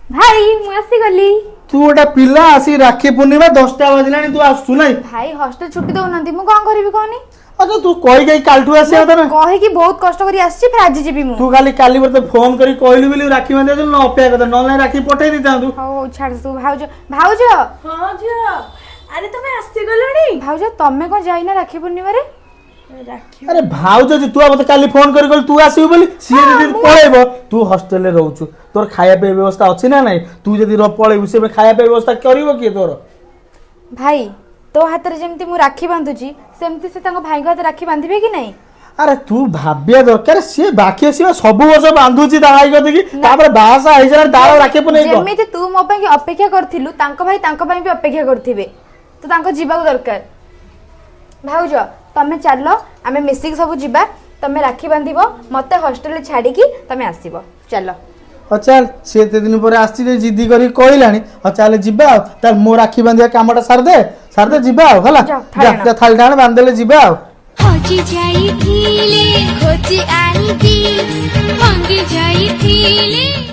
भाई मु आसी गली। तू गोटा पिला आसी राखी पूर्णिमा 10टा बजलानी तू आसु नहीं भाई हॉस्टल छुट्टी दउनंती मु कोन करबी कोनी। अच्छा तू कहि गई कालठू आसी होता ना कहि कि बहुत कष्ट करी आसी फिर आज जीबी मु। तू काली मते फोन करी कहलु बिली राखी बांधे न अपेक्षा करता न राखी पठै दिता तू। हो छाड़ तू भाउज भाउज। हां झियो अरे तमे आसी गलणी भाउज तमे को जाइना राखी पूर्णिमा रे। अरे भाउज जी तू मते काली फोन करी कहलु तू आसीबो बोली सी दिन पळेबो तू हॉस्टल रे रहउछु तोर खाया पे व्यवस्था अछि ना नहीं तू जदी पळेबु से खाया पे व्यवस्था करिवो के तोर। भाई तो हाथ रे जेमती मु राखी बांधुची सेमती से तांको भाई को हाथ राखी बांधिबे कि नहीं। अरे तू भाबिया दरकार से बाकी आसीबा सब वर्ष बांधुची ता भाई कथि कि तापर बासा आइ जरा दार राखी पने को जेमिति तू मो पे अपेक्षा करथिलु तांको भाई तांको भाई भी अपेक्षा करथिबे तो तांको जीवा दरकार। भाउज तमे चलो आमे मिसिक सब जीवा तमे राखी बांधिबो मते हॉस्टल रे छाडी की तमे आसीबो चलो। चल से दिन पर आसी जिद्दी करी कहलानी चल जीवा तार मो राखी बांधिया कामटा सारदे जीवा हला जा थाली डाण बांधले जीवा खोजी जाई थीले खोजी आईबी भांगी जाई थीले।